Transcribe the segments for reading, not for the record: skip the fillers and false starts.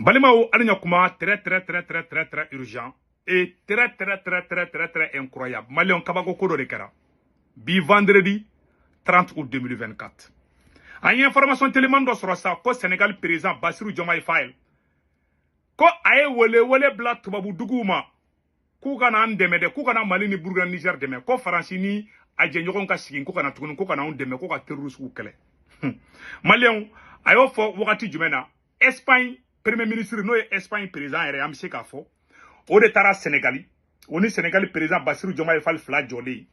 Balimao Alignakuma, très urgent et très incroyable. Malion Kabago Kodo de Kara. Bi vendredi 30 août 2024. En information télémando sur ça, ko Sénégal président Bassirou Diomaye Faye. Ko aye wole bla tubabu duguma. Ku kana andeme de, ku kana Mali ni Burkina Niger deme. Ko Faransi ni aje nyogon ka sigin, ku kana tukunu, ku kana ondeme, ku ka terroriste ku kele. Malion ayo fo wakati jumena Espagne Premier ministre no Espagne président ere amse ka fo. O de tara Sénégali. Oni Sénégal président Bassirou Diomaye Faye fla joli.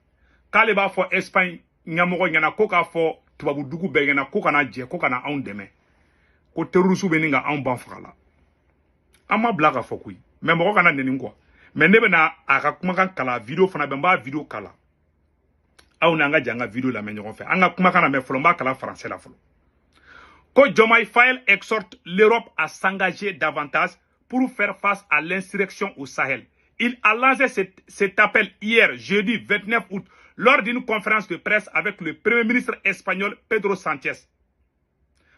Kale ba fo Espagne nyamogo nyana ko ka fo tubabu dugu be nyana ko kana je ko kana ondeme. Ko terroriste be ninga an ban fala. Ama blaga fo kui. Mais moko kana neni quoi. Mais nebe na aka kuma kan kala video fana be mba video kala. Aw na nga janga video la men nyon fe. Anga kuma kana me folo mba kala français la folo. Ko Diomaye Faye exhorte l'Europe à s'engager davantage pour faire face à l'insurrection au Sahel. Il a lancé cet appel hier, jeudi 29 août, lors d'une conférence de presse avec le Premier ministre espagnol Pedro Sánchez.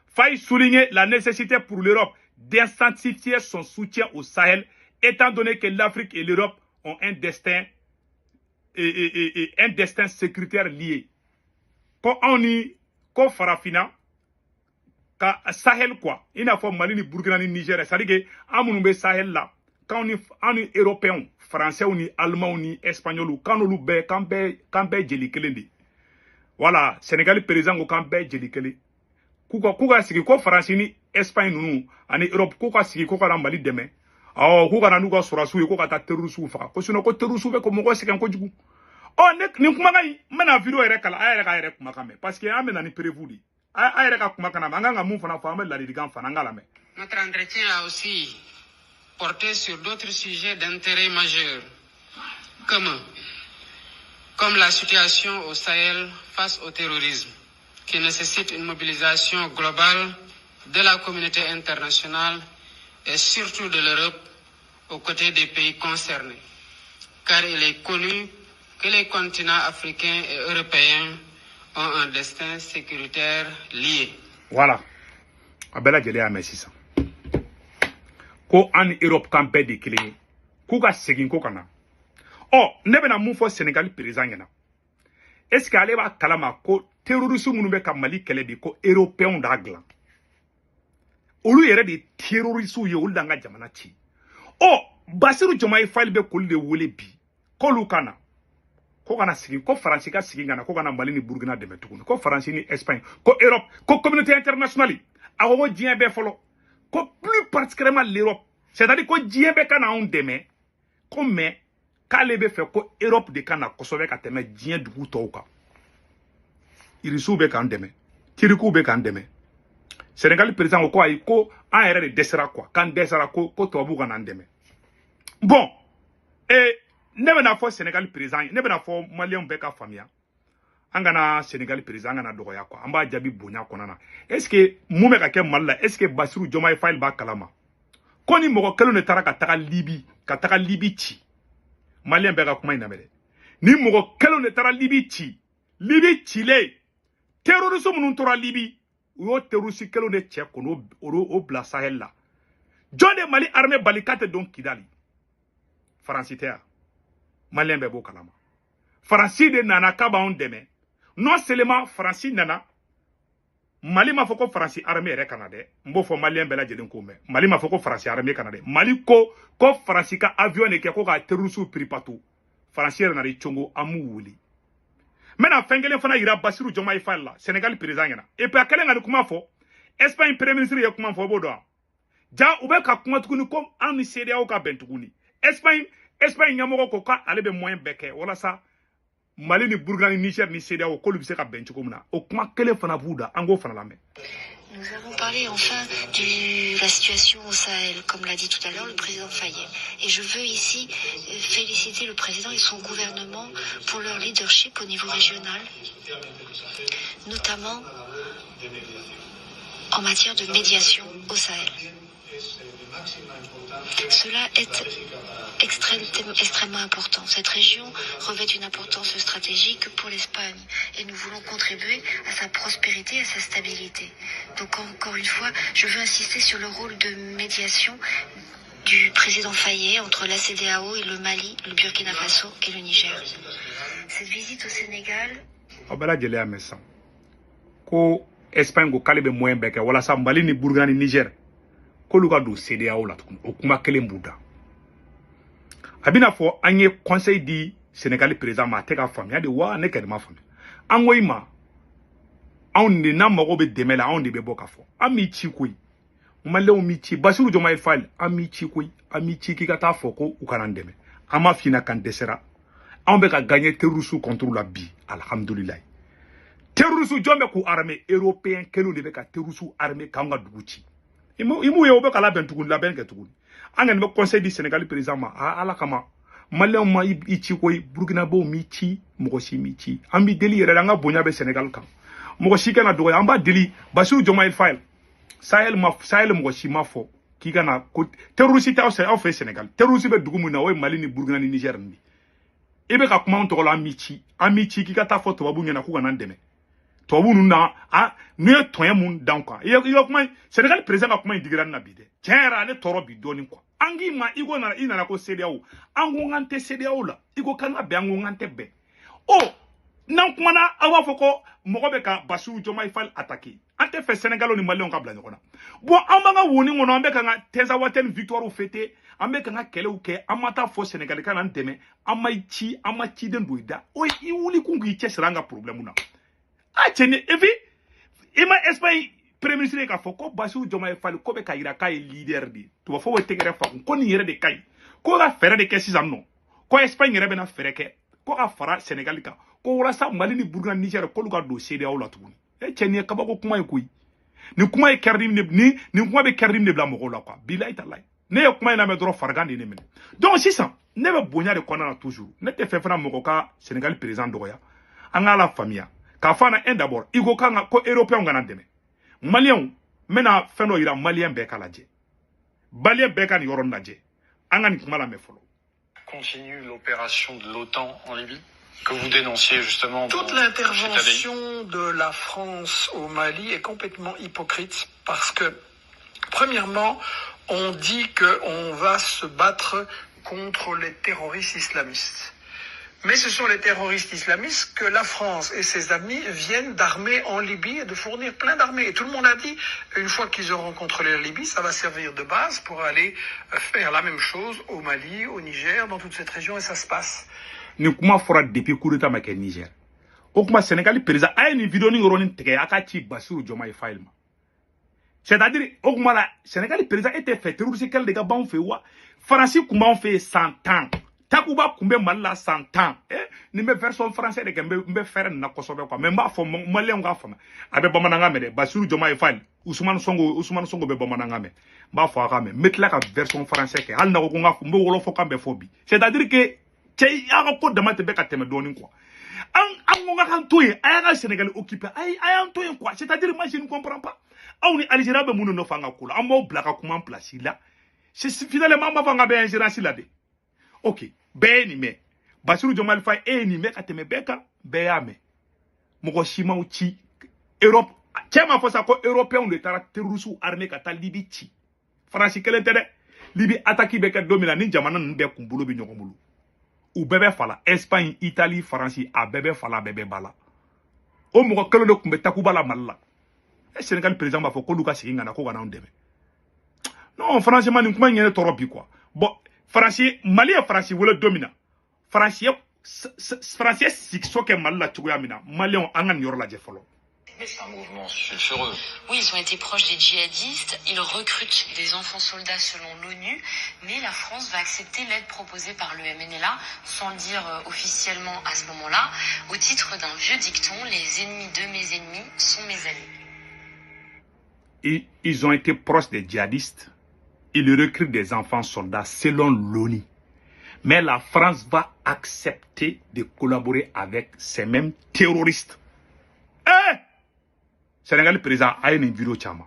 Faye soulignait la nécessité pour l'Europe d'intensifier son soutien au Sahel, étant donné que l'Afrique et l'Europe ont un destin sécuritaire lié. Quand on y farafina, ka Sahel quoi, il n'a pas Mali ni Burkina ni Niger, c'est-à-dire que amunumbe Sahel là, quand on est européen, français ou ni allemand ou ni espagnol ou quand on l'oublie, quand be jelikelendi. Voilà, Sénégal président ou quand be jelikele. Kuka sigi ko français ni Espagne nous, ani Europe kuka sigi ko kala Mali demain. Ah, kuka na nuka surasu ko kata terrorisme fa. Ko sino ko terrorisme ko mo ko sigi ko jugu. Oh ni kuma ngai, mena video ere kala ayere ka ere kuma kame parce que amena ni prévu di. Notre entretien a aussi porté sur d'autres sujets d'intérêt majeur, comme la situation au Sahel face au terrorisme, qui nécessite une mobilisation globale de la communauté internationale et surtout de l'Europe aux côtés des pays concernés, car il est connu que les continents africains et européens ont un destin sécuritaire lié. Voilà. Abela jele a merci ça. Ko en Europe campé de kili. Ko ga segin ko kana. Oh, nebe na mu fo Sénégal président yana. Est-ce que ale ba kalama ko terroriste munu be ka Mali kele bi ko européen d'agla. Olu yere de terroriste yo ulanga jamana ci. Oh, Bassirou Diomaye Faye be ko le wole bi. Ko lu kana. Ko kana sigi ko France ka sigi ngana ko kana Mali ni Burkina de metukuni ko France ni Espagne ko Europe ko communauté internationale awo dien be folo ko plus particulièrement l'Europe c'est-à-dire ko dien be kana on deme ko mais kale be fait ko Europe de kana kosobe ka teme dien dugu toka irisu be kan deme tiriku be kan deme Sénégal président ko ay ko en ere de desera quoi kan desera ko tobu kana deme bon et nebe na fo Sénégal président nebe na fo Malien beka famia angana Sénégal président angana dogoya quoi amba jabi bonya konana est-ce que mume ka ke malla est-ce que Bassirou Diomaye Faye ba kalama koni mogo kelo ne taraka taka Libi ci Malien beka kuma inamele ni mogo kelo ne tara Libi ci le terroriste munun tora Libi o terroriste kelo ne che kono o bla Sahel la jonde Mali armée balikate donc Kidali Francitaire Malien bebo kalama. Franci de nana kaba on deme. Non seulement Franci nana. Mali ma foko Franci armée ere kanade. Mbo fo Malien bela jedin koume. Mali ma foko Franci armée kanade. Mali ko Franci ka avion ne ke ko ka terrorisme pripatu. Franci ere nari chongo amu wuli. Mena fengele fana ira Bassirou Diomaye Faye la. Sénégal président yana. Et puis akele ngani kuma fo. Espagne premier ministre ye kuma fo bodo. Ja ube ka kuma tukuni kom anu CEDEAO o ka bentukuni. Espagne nyamogo ko ka ale be moyen beke wala sa Mali ni Burkina ni Niger ni CEDEAO ko lu bi se ka bench ko muna o kuma kele fana buda ango fana la me. Nous avons parlé enfin de la situation au Sahel, comme l'a dit tout à l'heure le président Faye. Et je veux ici féliciter le président et son gouvernement pour leur leadership au niveau régional, notamment en matière de médiation au Sahel. Cela est extrêmement important. Cette région revêt une importance stratégique pour l'Espagne et nous voulons contribuer à sa prospérité et à sa stabilité. Donc encore une fois, je veux insister sur le rôle de médiation du président Faye entre la CEDEAO et le Mali, le Burkina Faso et le Niger. Cette visite au Sénégal... Ko Espagne ko kale be moyen beke wala sa Mali ni Burkina ni Niger ko luka do CEDEAO la tukun o kuma kelen buda abina fo anye conseil di Sénégal président ma te ka famia de wa ne kedma famia anwo ima on ni na mago be demela on de be boka fo ami chi koy malew mi chi Bassirou Diomaye Faye ami chi koy ami chi ki ka ta fo ko u kana ndeme ama fina kan desera on be ka gagner terrorisme contre la bi alhamdulillah. Terrorisme jombe ku armée européen kelo de ka terrorisme armée kanga duguti imu ye obeka la bentugun la ben ketugun angen be conseil du Sénégal président ma ala kama malem ma ichi koy Burkina bo mi chi mogosi mi chi ambi deli yere nga bonya be Sénégal kan mogosi kana do amba deli Bassirou Diomaye Faye Sahel mogosi ma fo ki kana ko terroriste ta au fait Sénégal terroriste be dugumu na way Mali ni Burkina ni Niger ndi ibe ka kuma on to la amici ki ka ta fo to babu ngena ku kana ndeme to wunu na ne toye mun dan kwa yo kuma Sénégal président kuma indigira na bide tiara ne toro bi doni kwa angi ma igo na ina na ko CEDEAO angu ngante CEDEAO la igo kana be angu ngante be nan kuma na awa foko mogo be ka Bassirou Diomaye Faye attaquer ante fait Sénégal ni Mali on ka bla nyona bon ambanga woni ngono ambe kanga teza waten victoire fete ambe kanga kele uke amata fo Sénégal kana ndeme amachi den doida i wuli kungu i chesranga problème na achene evi ima Espagne premier ministre ka foko Bassirou Diomaye Faye ko be ka ira ka leader di to fo wote gere fa ko ni yere de kai ko ga fere de kesi zamno ko Espagne rebe na fere ke ko ga fara Sénégal ka ko wala sa Mali ni Burkina Niger ko lu ga do CEDEAO la tuguni chene ka ba ko kuma ikuyi ni kuma e kerdim ni kuma be kerdim ne bla mo la quoi billahi talay ne kuma ina me dro fargandi ne men donc si ça ne be bonya de kona toujours ne te fait fana mo ka Sénégal président doya anga la famille ka fana d'abord igo kanga ko européen ngana deme malien mena feno ira malien be kala je balien be kan yoron na je angani kuma la me folo continue l'opération de l'OTAN en Libye que vous dénonciez justement. Toute l'intervention de la France au Mali est complètement hypocrite parce que, premièrement, on dit qu'on va se battre contre les terroristes islamistes. Mais ce sont les terroristes islamistes que la France et ses amis viennent d'armer en Libye et de fournir plein d'armées. Et tout le monde a dit, une fois qu'ils auront contrôlé la Libye, ça va servir de base pour aller faire la même chose au Mali, au Niger, dans toute cette région, et ça se passe. Ni kuma fora depuis coup d'état make Niger o kuma Sénégal président ay ni vidéo ni ngoroni tege akati Bassirou Diomaye Faye ma c'est-à-dire o kuma la Sénégal président était fait terroriste quel dégâts ban fait wa France kuma on fait 100 ans takuba kumbe malla 100 ans ni me version français de mbe faire na kosobe quoi mais mba fo malien nga fama abe bamananga me de Bassirou Diomaye Faye Ousmane Sonko be bamananga me mba fo aka me mettre la version français ke hal na ko nga mbe wolo fo kambe fobi c'est-à-dire que tey aga ko dama te be ka teme doni quoi an nga kan toye ayaga Sénégal occupé ay an toye quoi c'est-à-dire moi je ne comprends pas on est Algérie be munu no fanga kula an mo blaka kuma en place là c'est finalement ma fanga be ingérence là de OK be ni me Bassirou Diomaye Faye ni me ka teme beka be ya me mo shima uchi Europe chema fo sa ko européen de tara terrorisme armée ka ta Libye chi France kele tede Libye attaque be ka domina ni jamana nbe kumbulo bi nyogomulu ou bébé fala Espagne Italie France a bébé fala bébé bala o mo ko kelo kumbe takuba la malla e Sénégal président ba fo ko luka singa na ko gana ndeme non franchement ni kuma nyene toro bi quoi bon France Mali et France wala domina France sikso ke malla tuya mina Mali on angan yor la je folo. Mais c'est un mouvement sulfureux. Oui, ils ont été proches des djihadistes. Ils recrutent des enfants soldats selon l'ONU. Mais la France va accepter l'aide proposée par le MNLA, sans le dire officiellement à ce moment-là, au titre d'un vieux dicton, les ennemis de mes ennemis sont mes alliés. Ils ont été proches des djihadistes. Ils recrutent des enfants soldats selon l'ONU. Mais la France va accepter de collaborer avec ces mêmes terroristes. Sénégal président a une vidéo chama.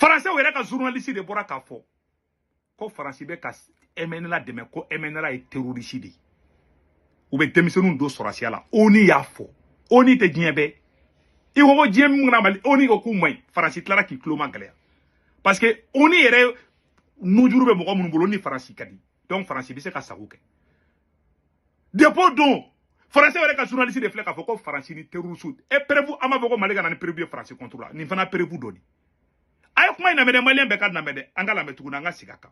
Français ou yɛrɛ ka journaliste de bɔra k'a fɔ ko France bɛ ka MNLA dɛmɛ ko MNLA ye terroriste de ye u bɛ denmisɛnninw don sɔrɔsiya la ONU y'a fɔ ONU tɛ diɲɛ bɛɛ i ko ko diɲɛ min na Mali ONU ko k'u man ɲi France tilara k'i tulo ma gɛlɛya parce que ONU yɛrɛ nujuru bɛ mɔgɔ minnu bolo ni France ka di donc France bɛ se ka sago kɛ dépôt don Français yɛrɛ ka journaliste de filɛ k'a fɔ ko France ni terroriste et preuve an b'a fɔ ko Mali ka na ni preuve ye France contre la nin fana preuve dɔ di a ye kuma in lamɛn dɛ Malien bɛɛ ka lamɛn dɛ an ka lamɛn tuguni an ka segin a kan.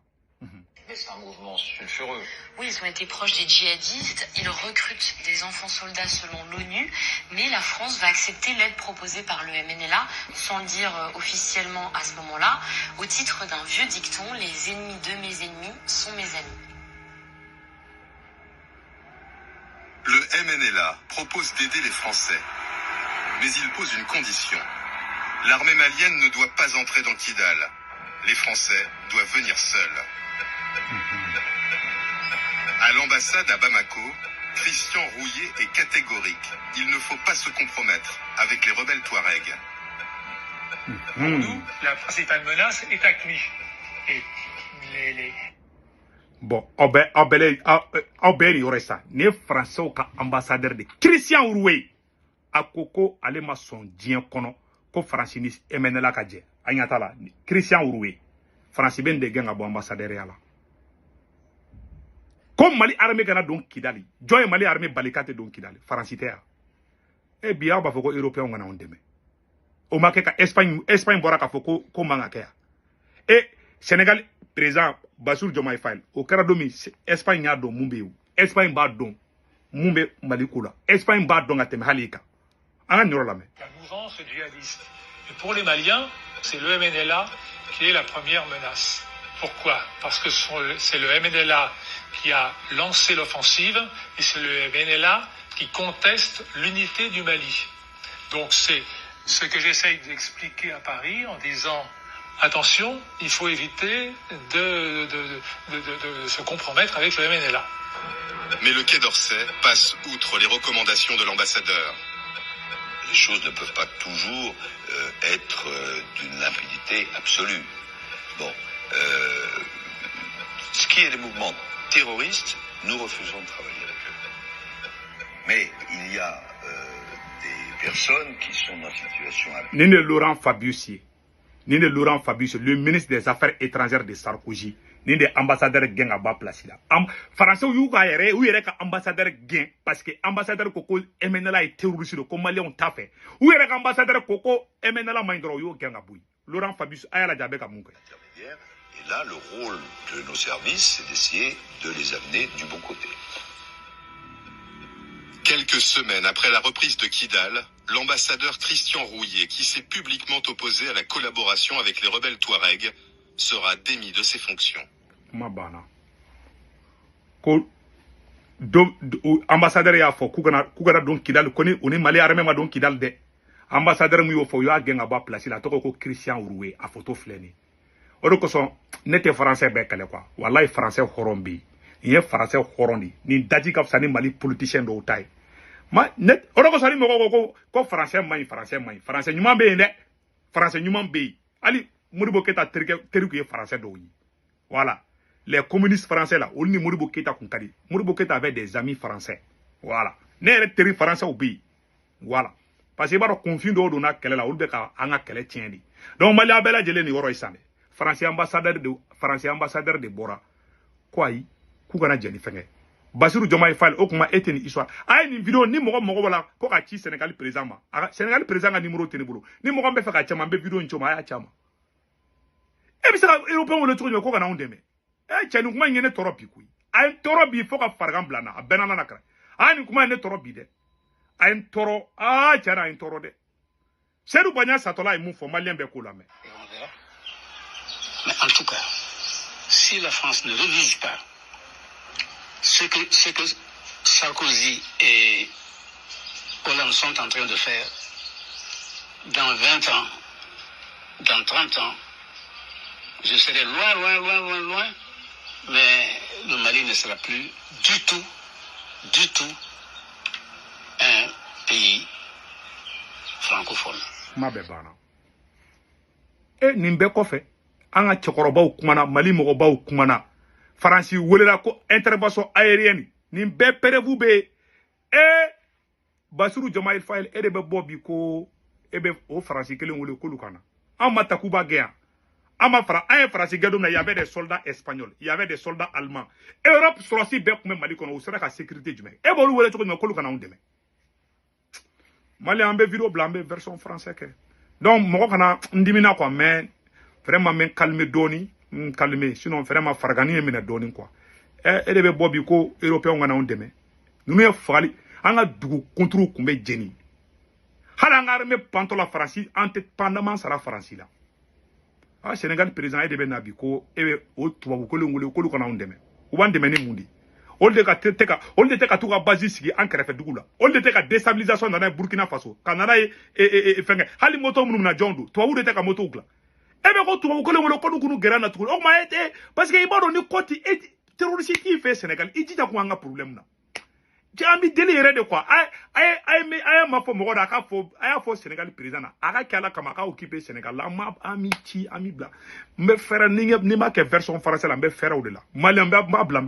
C'est un mouvement sulfureux. Oui, ils ont été proches des djihadistes. Ils recrutent des enfants soldats selon l'ONU. Mais la France va accepter l'aide proposée par le MNLA, sans le dire officiellement à ce moment-là, au titre d'un vieux dicton, les ennemis de mes ennemis sont mes amis. Le MNLA propose d'aider les Français. Mais il pose une condition. L'armée malienne ne doit pas entrer dans Kidal. Les Français doivent venir seuls. À l'ambassade à Bamako, Christian Rouillet est catégorique. Il ne faut pas se compromettre avec les rebelles Touaregs. Pour nous, la principale menace est accrue. Et les... Bon, aw bɛɛ de yɔrɔ ye sa nin ye Français ka ambassadeur de Christian Rouillet a ko ko ale ma sɔn diɲɛ kɔnɔ ko France ni MNLA ka jɛ a ɲɛ t'a la Christian Rouillet France bɛ nin de gɛn ka bɔ ambassadeur ya la ko Mali armée kana don Kidali jɔn ye Mali armée bali k'a tɛ don Kidali France tɛ ya e bi aw b'a fɔ ko européen kana anw dɛmɛ o ma kɛ ka Espagne bɔra k'a fɔ ko man ka kɛ yan e Sénégal président Bassirou Diomaye Faye o kɛra don min Espagne y'a dɔn mun bɛ yen Espagne b'a dɔn mun bɛ Mali ko la Espagne b'a dɔn ka tɛmɛ hali kan an ka nin yɔrɔ lamɛn. La mouvance djihadiste. Et pour les Maliens, c'est le MNLA qui est la première menace. Pourquoi? Parce que c'est le MNLA qui a lancé l'offensive et c'est le MNLA qui conteste l'unité du Mali. Donc c'est ce que j'essaye d'expliquer à Paris en disant attention, il faut éviter de se compromettre avec le MNLA. Mais le Quai d'Orsay passe outre les recommandations de l'ambassadeur. Les choses ne peuvent pas toujours être d'une limpidité absolue. Bon, ce qui est des mouvements terroristes, nous refusons de travailler avec eux. Mais il y a des personnes qui sont dans une situation... Nene Laurent Fabius, le ministre des Affaires étrangères de Sarkozy, Nene ambassadeur gen a ba place là. Français ou yere ka ambassadeur gen parce que ambassadeur koko MNLA est terroriste ko malien on t'a fait. Ou yere ka ambassadeur koko MNLA maindro yo gen a boui. Laurent Fabius aya la jabe ka munke. Et là, le rôle de nos services, c'est d'essayer de les amener du bon côté. Quelques semaines après la reprise de Kidal, l'ambassadeur Christian Rouillet, qui s'est publiquement opposé à la collaboration avec les rebelles Touaregs, sera démis de ses fonctions. Mabana. Ambassadeur y'a fɔ k'u don Kidal koni oni Mali armée ma don Kidal dɛ. Ambassadeur mu y'o fɔ y'a gɛn ka bɔ place la tɔgɔ ko Christian Rouillet a photo filɛ nin. O de kosɔn ne tɛ français bɛɛ kɛlɛ quoi. Wallahi français hɔrɔn bɛ yen. Nin ye français hɔrɔn de. Nin daji ka fisa ni Mali politicien dɔw ta ye. O de kosɔn ni mɔgɔw ko français man ɲi français ɲuman bɛ yen dɛ. Français ɲuman bɛ yen. Hali Modibo Keita teriku ye français dɔw ye. Voilà. Les communistes français là, olu ni Modibo Keita kun ka di. Modibo Keita avait des amis français. Voilà. Ne yɛrɛ teri français u bɛ yen. Voilà. Parce que i b'a dɔn conflit dɔw donna kɛlɛ la olu bɛ ka an ka kɛlɛ tiɲɛ de. Donc Mali bɛɛ lajɛlen nin yɔrɔ ye san dɛ. Français ambassadeur de bɔra ko ayi k'u kana jɛn ni fɛnkɛ. Bassirou Diomaye Faye o kuma e tɛ nin histoire. A ye nin vidéo ni mɔgɔ b'a la ko ka ci Sénégal président ma. Sénégal président ka numéro tɛ ne bolo. Ni mɔgɔ bɛ fɛ ka caman n bɛ vidéo in ci o ma a y'a ci a ma. E bɛ se ka européen wele cogo jumɛn ko ka n'anw dɛmɛ. Cɛ nin kuma in ye ne tɔɔrɔ bi koyi. A ye n tɔɔrɔ bi fo ka farigan bila n na a bɛɛ n'a na kɛra. Nin kuma in ye ne tɔɔrɔ bi dɛ. A ye n tɔɔrɔ cɛ na a ye n tɔɔrɔ dɛ. Seydou Bagna satɔla ye mun fɔ malien bɛɛ k'o lamɛn. Mais en tout cas, si la France ne révise pas ce que Sarkozy et Hollande sont en train de faire, dans 20 ans, dans 30 ans, je serai loin, mais le Mali ne sera plus du tout un pays francophone. Ma bébana. nin bɛɛ kɔfɛ an ka cɛkɔrɔbaw kumana Mali mɔgɔbaw kumana Faransi welela ko intervention aérienne nin bɛɛ pɛrɛbu bɛ Bassirou Diomaye Faye de bɛ bɔ bi ko bɛ o Faransi kelen wele k'olu kana an ma takuba gɛn yan an ma fara an ye Faransi gɛn don min na y avait des soldats espagnols y avait des soldats allemands Europe sɔrɔsi bɛɛ tun bɛ Mali kɔnɔ u sera ka sécurité jumɛn b'olu wele cogo jumɛn k'olu kana anw dɛmɛ Mali an bɛ vidéo bila an bɛ version français kɛ donc mɔgɔ kana n dimina quoi mais vraiment men calmer doni calmer sinon vraiment faragani ye minɛ doni quoi de bɛ bɔ bi ko européen kana anw dɛmɛ ninnu ye fagali an ka dugu kunturu kun bɛ jeni hali an ka armée pantɔ la Faransi an tɛ pandement sara Faransi la Sénégal président de bɛ na bi ko bɛ o tubabu kelen wele k'olu kana anw dɛmɛ u b'an dɛmɛ ni mun de olu de tɛ ka t'u ka base sigi an kɛrɛfɛ dugu la olu de tɛ ka déstabilisation nana ye Burkina Faso ka nana ye fɛnkɛ hali moto minnu na jɔn don tubabu de tɛ ka moto dilan bɛ ko tubabu kelen wele k'olu k'u gɛrɛ na tuguni o tuma parce que i b'a dɔn ni kɔti terroriste t'i fɛ Sénégal i jija kun an ka problème na an bɛ deli yɛrɛ de quoi a ye ma fɔ mɔgɔ da a y'a fɔ Sénégal président na a ka kɛ ala kama a ka occuper Sénégal la an mi ci an mi bila n bɛ fɛɛrɛ ni m'a kɛ version français la n bɛ fɛɛrɛ o de la Mali n b'a bila